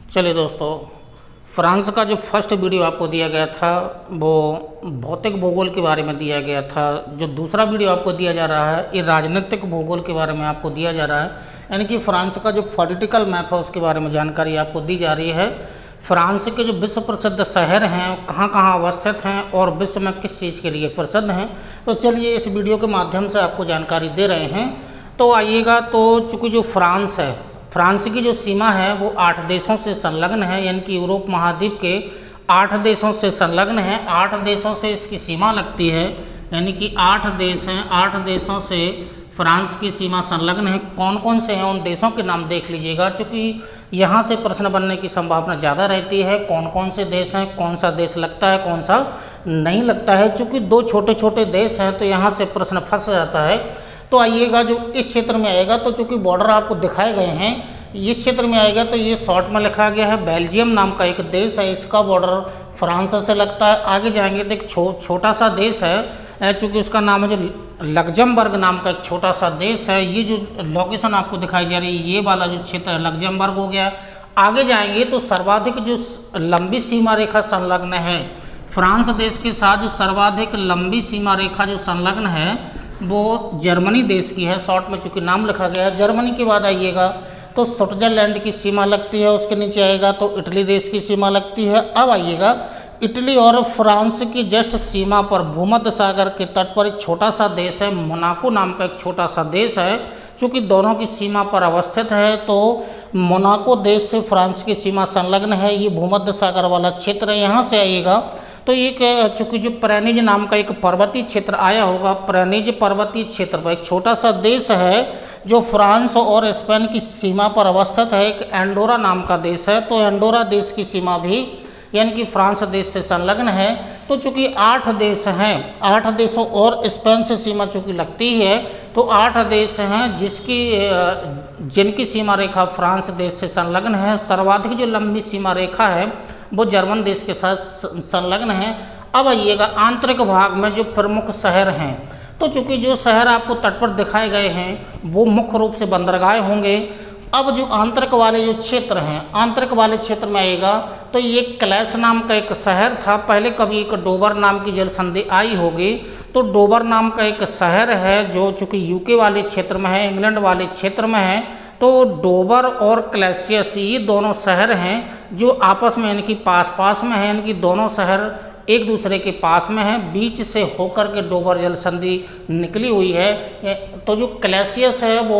चलिए दोस्तों, फ्रांस का जो फर्स्ट वीडियो आपको दिया गया था वो भौतिक भूगोल के बारे में दिया गया था। जो दूसरा वीडियो आपको दिया जा रहा है ये राजनीतिक भूगोल के बारे में आपको दिया जा रहा है, यानी कि फ्रांस का जो पॉलिटिकल मैप है उसके बारे में जानकारी आपको दी जा रही है। फ्रांस के जो विश्व प्रसिद्ध शहर हैं कहाँ कहाँ अवस्थित हैं और विश्व में किस चीज़ के लिए प्रसिद्ध हैं, तो चलिए इस वीडियो के माध्यम से आपको जानकारी दे रहे हैं। तो आइएगा, तो चूँकि जो फ्रांस है, फ्रांस की जो सीमा है वो 8 देशों से संलग्न है, यानी कि यूरोप महाद्वीप के 8 देशों से संलग्न है। 8 देशों से इसकी सीमा लगती है, यानी कि 8 देश हैं, 8 देशों से फ्रांस की सीमा संलग्न है। कौन कौन से हैं उन देशों के नाम देख लीजिएगा, क्योंकि यहाँ से प्रश्न बनने की संभावना ज़्यादा रहती है। कौन कौन से देश हैं, कौन सा देश लगता है, कौन सा नहीं लगता है। चूँकि 2 छोटे छोटे देश हैं तो यहाँ से प्रश्न फंस जाता है। तो आइएगा, जो इस क्षेत्र में आएगा, तो चूँकि बॉर्डर आपको दिखाए गए हैं, इस क्षेत्र में आएगा तो ये शॉर्ट में लिखा गया है बेल्जियम नाम का एक देश है, इसका बॉर्डर फ्रांस से लगता है। आगे जाएंगे तो एक छोटा सा देश है, चूँकि उसका नाम है जो लग्जमबर्ग नाम का एक छोटा सा देश है। ये जो लोकेशन आपको दिखाई जा रही है, ये वाला जो क्षेत्र है लग्जमबर्ग हो गया। आगे जाएंगे तो सर्वाधिक जो लंबी सीमा रेखा संलग्न है फ्रांस देश के साथ, जो सर्वाधिक लंबी सीमा रेखा जो संलग्न है वो जर्मनी देश की है। शॉर्ट में चूँकि नाम लिखा गया है। जर्मनी के बाद आइएगा तो स्विट्जरलैंड की सीमा लगती है, उसके नीचे आएगा तो इटली देश की सीमा लगती है। अब आइएगा, इटली और फ्रांस की जस्ट सीमा पर भूमध्य सागर के तट पर एक छोटा सा देश है, मोनाको नाम का एक छोटा सा देश है। चूँकि दोनों की सीमा पर अवस्थित है तो मोनाको देश से फ्रांस की सीमा संलग्न है। ये भूमध्य सागर वाला क्षेत्र है। यहाँ से आइएगा तो एक चूँकि जो प्रेनिज नाम का एक पर्वतीय क्षेत्र आया होगा, प्रेनिज पर्वतीय क्षेत्र पर एक छोटा सा देश है जो फ्रांस और स्पेन की सीमा पर अवस्थित है। एक एंडोरा नाम का देश है, तो एंडोरा देश की सीमा भी यानी कि फ्रांस देश से संलग्न है। तो चूँकि 8 देश हैं, 8 देशों और स्पेन से सीमा चूँकि लगती है, तो 8 देश हैं जिनकी सीमा रेखा फ्रांस देश से संलग्न है। सर्वाधिक जो लंबी सीमा रेखा है वो जर्मन देश के साथ संलग्न है। अब आइएगा, आंतरिक भाग में जो प्रमुख शहर हैं, तो चूँकि जो शहर आपको तट पर दिखाए गए हैं वो मुख्य रूप से बंदरगाह होंगे। अब जो आंतरिक वाले जो क्षेत्र हैं, आंतरिक वाले क्षेत्र में आएगा तो ये क्लैस नाम का एक शहर था। पहले कभी एक डोबर नाम की जल संधि आई होगी, तो डोबर नाम का एक शहर है जो चूँकि यूके वाले क्षेत्र में है, इंग्लैंड वाले क्षेत्र में है। तो डोबर और क्लैसियस ये दोनों शहर हैं जो आपस में यानी कि पास में हैं, यानी कि दोनों शहर एक दूसरे के पास में है। बीच से होकर के डोबर जल संधि निकली हुई है। तो जो क्लैसियस है वो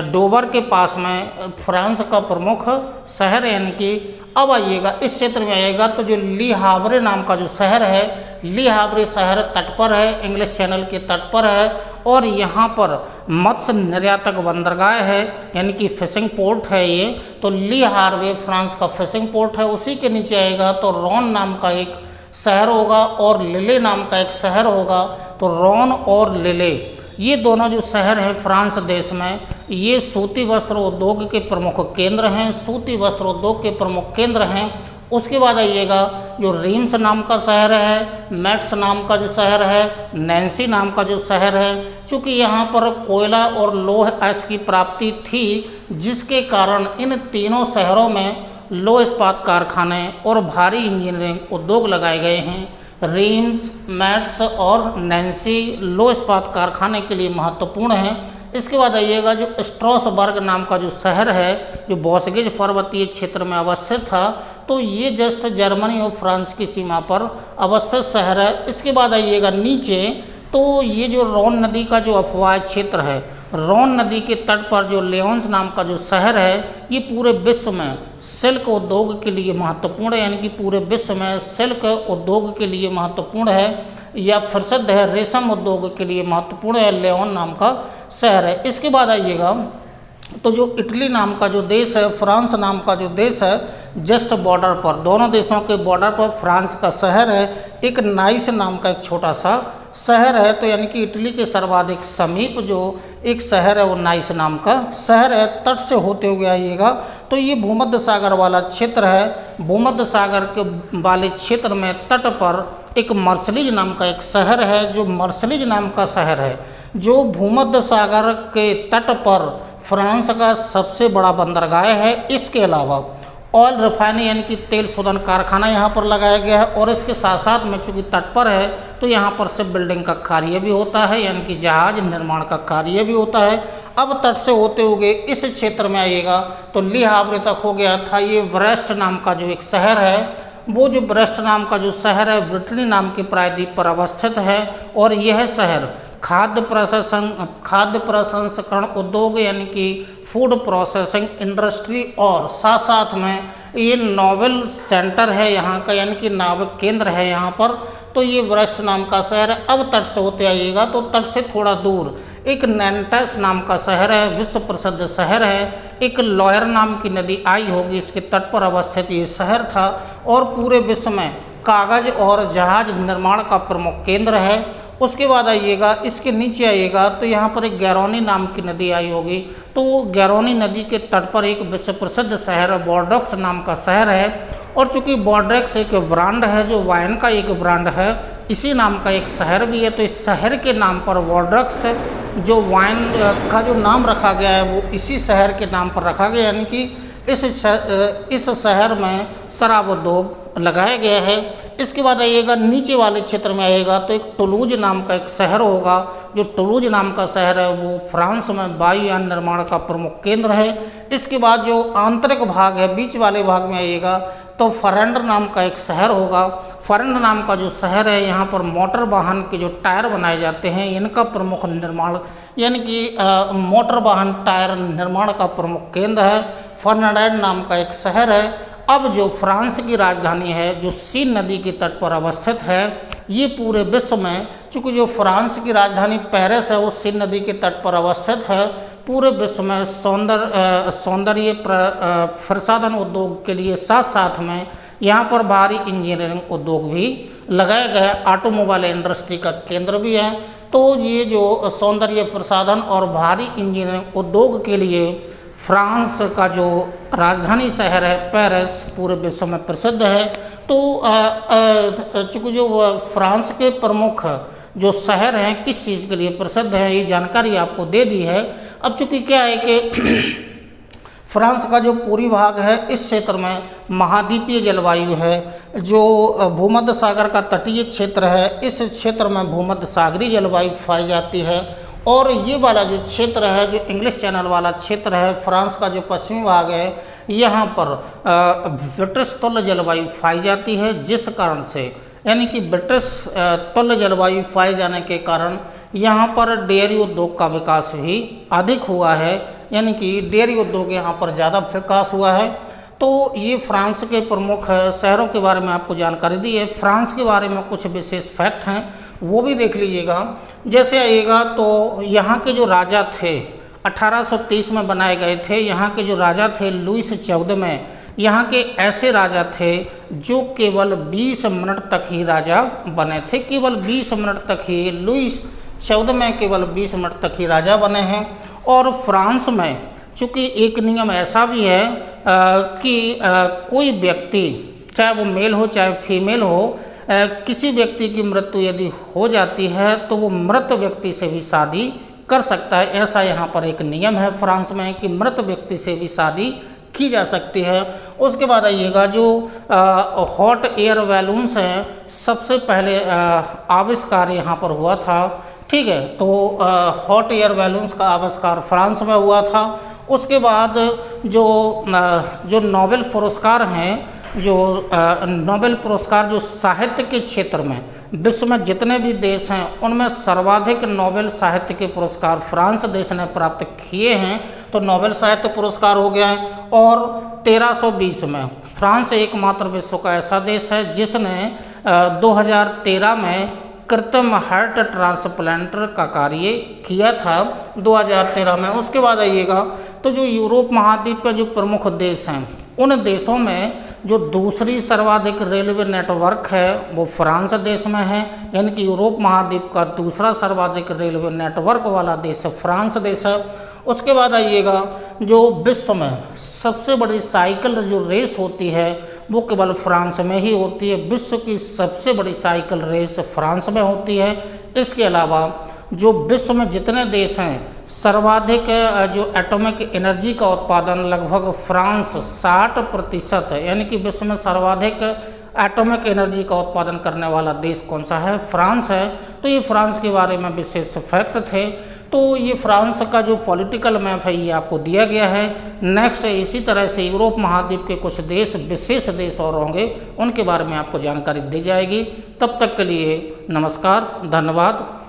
डोबर के पास में फ्रांस का प्रमुख शहर है। यानी कि अब आइएगा, इस क्षेत्र में आइएगा तो जो ली हावरे नाम का जो शहर है, ली हावरे शहर तट पर है, इंग्लिश चैनल के तट पर है और यहाँ पर मत्स्य निर्यातक बंदरगाह है, यानी कि फिशिंग पोर्ट है ये। तो ली हावरे फ्रांस का फिशिंग पोर्ट है। उसी के नीचे आएगा तो रोन नाम का एक शहर होगा और लिले नाम का एक शहर होगा। तो रोन और लिले ये दोनों जो शहर हैं फ्रांस देश में, ये सूती वस्त्र उद्योग के प्रमुख केंद्र हैं, सूती वस्त्र उद्योग के प्रमुख केंद्र हैं। उसके बाद आइएगा, जो रीम्स नाम का शहर है, मैट्स नाम का जो शहर है, नैन्सी नाम का जो शहर है, चूँकि यहाँ पर कोयला और लौह अयस्क की प्राप्ति थी, जिसके कारण इन तीनों शहरों में लौह इस्पात कारखाने और भारी इंजीनियरिंग उद्योग लगाए गए हैं। रीम्स, मैट्स और नैन्सी लौह इस्पात कारखाने के लिए महत्वपूर्ण हैं। इसके बाद आइएगा, जो स्ट्रॉसबर्ग नाम का जो शहर है जो बोस्गेज पर्वतीय क्षेत्र में अवस्थित था, तो ये जस्ट जर्मनी और फ्रांस की सीमा पर अवस्थित शहर है। इसके बाद आइएगा नीचे, तो ये जो रोन नदी का जो अफवाह क्षेत्र है, रोन नदी के तट पर जो लेओन्स नाम का जो शहर है, ये पूरे विश्व में सिल्क उद्योग के लिए महत्वपूर्ण है, यानी कि पूरे विश्व में सिल्क उद्योग के लिए महत्वपूर्ण है या प्रसिद्ध है, रेशम उद्योग के लिए महत्वपूर्ण है, लेओन नाम का शहर है। इसके बाद आइएगा, तो जो इटली नाम का जो देश है, फ्रांस नाम का जो देश है, जस्ट बॉर्डर पर, दोनों देशों के बॉर्डर पर फ्रांस का शहर है। एक नाइस नाम का एक छोटा सा शहर है। तो यानी कि इटली के सर्वाधिक समीप जो एक शहर है वो नाइस नाम का शहर है। तट से होते हुए आइएगा तो ये भूमध्य सागर वाला क्षेत्र है। भूमध्य सागर के वाले क्षेत्र में तट पर एक मर्सलीज नाम का एक शहर है। जो मर्सलीज नाम का शहर है जो भूमध्य सागर के तट पर फ्रांस का सबसे बड़ा बंदरगाह है। इसके अलावा ऑयल रिफाइनरी यानी कि तेल शोधन कारखाना यहाँ पर लगाया गया है। और इसके साथ साथ में चूँकि तट पर है तो यहाँ पर शिप बिल्डिंग का कार्य भी होता है, यानी कि जहाज निर्माण का कार्य भी होता है। अब तट से होते हुए इस क्षेत्र में आइएगा तो ली हावरे तक हो गया था। ये ब्रेस्ट नाम का जो एक शहर है, वो जो ब्रेस्ट नाम का जो शहर है ब्रिटनी नाम के प्रायद्वीप पर अवस्थित है। और यह शहर खाद्य प्रसंस्करण उद्योग यानी कि फूड प्रोसेसिंग इंडस्ट्री और साथ साथ में ये नॉवल सेंटर है यहाँ का, यानी कि नाविक केंद्र है यहाँ पर। तो ये ब्रेस्ट नाम का शहर है। अब तट से होते आइएगा तो तट से थोड़ा दूर एक नैन्टस नाम का शहर है, विश्व प्रसिद्ध शहर है। एक लॉयर नाम की नदी आई होगी, इसके तट पर अवस्थित ये शहर था और पूरे विश्व में कागज और जहाज निर्माण का प्रमुख केंद्र है। उसके बाद आइएगा, इसके नीचे आइएगा तो यहाँ पर एक गैरोनी नाम की नदी आई होगी। तो गैरोनी नदी के तट पर एक विश्व प्रसिद्ध शहर बॉर्डोक्स नाम का शहर है। और चूँकि बॉर्डोक्स एक ब्रांड है, जो वाइन का एक ब्रांड है, इसी नाम का एक शहर भी है। तो इस शहर के नाम पर बॉर्डोक्स जो वाइन का जो नाम रखा गया है वो इसी शहर के नाम पर रखा गया, यानी कि इस शहर में शराब उद्योग लगाया गया है। इसके बाद आइएगा नीचे वाले क्षेत्र में आइएगा तो एक टुलूज नाम का एक शहर होगा। जो टुलूज नाम का शहर है वो फ्रांस में वायुयान निर्माण का प्रमुख केंद्र है। इसके बाद जो आंतरिक भाग है, बीच वाले भाग में आइएगा तो फरेंड नाम का एक शहर होगा। फरेंड नाम का जो शहर है, यहाँ पर मोटर वाहन के जो टायर बनाए जाते हैं इनका प्रमुख निर्माण, यानी कि मोटर वाहन टायर निर्माण का प्रमुख केंद्र है। फर्नांड नाम का एक शहर है। अब जो फ्रांस की राजधानी है जो सीन नदी के तट पर अवस्थित है, ये पूरे विश्व में, चूँकि जो फ्रांस की राजधानी पेरिस है वो सीन नदी के तट पर अवस्थित है, पूरे विश्व में सौंदर्य प्रसाधन उद्योग के लिए साथ साथ में यहाँ पर भारी इंजीनियरिंग उद्योग भी लगाया गया, ऑटोमोबाइल इंडस्ट्री का केंद्र भी है। तो ये जो सौंदर्य प्रसाधन और भारी इंजीनियरिंग उद्योग के लिए फ्रांस का जो राजधानी शहर है पेरिस पूरे विश्व में प्रसिद्ध है। तो चूँकि जो फ्रांस के प्रमुख जो शहर हैं किस चीज़ के लिए प्रसिद्ध हैं, ये जानकारी आपको दे दी है। अब चूँकि क्या है कि फ्रांस का जो पूरी भाग है इस क्षेत्र में महाद्वीपीय जलवायु है। जो भूमध्य सागर का तटीय क्षेत्र है, इस क्षेत्र में भूमध्य सागरीय जलवायु पाई जाती है। और ये वाला जो क्षेत्र है, जो इंग्लिश चैनल वाला क्षेत्र है, फ्रांस का जो पश्चिमी भाग है, यहाँ पर ब्रिटिश तुल्य जलवायु पाई जाती है। जिस कारण से, यानी कि ब्रिटिश तुल्य जलवायु पाए जाने के कारण यहाँ पर डेयरी उद्योग का विकास भी अधिक हुआ है, यानी कि डेयरी उद्योग यहाँ पर ज़्यादा विकास हुआ है। तो ये फ्रांस के प्रमुख शहरों के बारे में आपको जानकारी दी है। फ्रांस के बारे में कुछ विशेष फैक्ट हैं, वो भी देख लीजिएगा। जैसे आइएगा तो यहाँ के जो राजा थे 1830 में बनाए गए थे। यहाँ के जो राजा थे लुईस 14 में, यहाँ के ऐसे राजा थे जो केवल 20 मिनट तक ही राजा बने थे। केवल 20 मिनट तक ही, लुईस 14 में केवल 20 मिनट तक ही राजा बने हैं। और फ्रांस में चूँकि एक नियम ऐसा भी है कि कोई व्यक्ति, चाहे वो मेल हो चाहे फीमेल हो, किसी व्यक्ति की मृत्यु यदि हो जाती है तो वो मृत व्यक्ति से भी शादी कर सकता है। ऐसा यहाँ पर एक नियम है फ्रांस में कि मृत व्यक्ति से भी शादी की जा सकती है। उसके बाद आइएगा जो हॉट एयर बैलून्स हैं, सबसे पहले आविष्कार यहाँ पर हुआ था। ठीक है, तो हॉट एयर बैलून्स का आविष्कार फ्रांस में हुआ था। उसके बाद जो नोबेल पुरस्कार हैं, जो नोबेल पुरस्कार जो साहित्य के क्षेत्र में विश्व में जितने भी देश हैं उनमें सर्वाधिक नोबेल साहित्य के पुरस्कार फ्रांस देश ने प्राप्त किए हैं। तो नोबेल साहित्य पुरस्कार हो गया है। और 1320 में फ्रांस एकमात्र विश्व का ऐसा देश है जिसने 2013 में कृत्रिम हार्ट ट्रांसप्लांटर का कार्य किया था 2013 में। उसके बाद आइएगा तो जो यूरोप महाद्वीप के जो प्रमुख देश हैं उन देशों में जो दूसरी सर्वाधिक रेलवे नेटवर्क है वो फ्रांस देश में है, यानी कि यूरोप महाद्वीप का दूसरा सर्वाधिक रेलवे नेटवर्क वाला देश फ्रांस देश है। उसके बाद आइएगा जो विश्व में सबसे बड़ी साइकिल जो रेस होती है वो केवल फ्रांस में ही होती है। विश्व की सबसे बड़ी साइकिल रेस फ्रांस में होती है। इसके अलावा जो विश्व में जितने देश हैं सर्वाधिक जो एटॉमिक एनर्जी का उत्पादन लगभग फ्रांस 60% है, यानी कि विश्व में सर्वाधिक एटॉमिक एनर्जी का उत्पादन करने वाला देश कौन सा है? फ्रांस है। तो ये फ्रांस के बारे में विशेष फैक्ट थे। तो ये फ्रांस का जो पॉलिटिकल मैप है ये आपको दिया गया है। नेक्स्ट इसी तरह से यूरोप महाद्वीप के कुछ देश, विशेष देश और होंगे, उनके बारे में आपको जानकारी दी जाएगी। तब तक के लिए नमस्कार, धन्यवाद।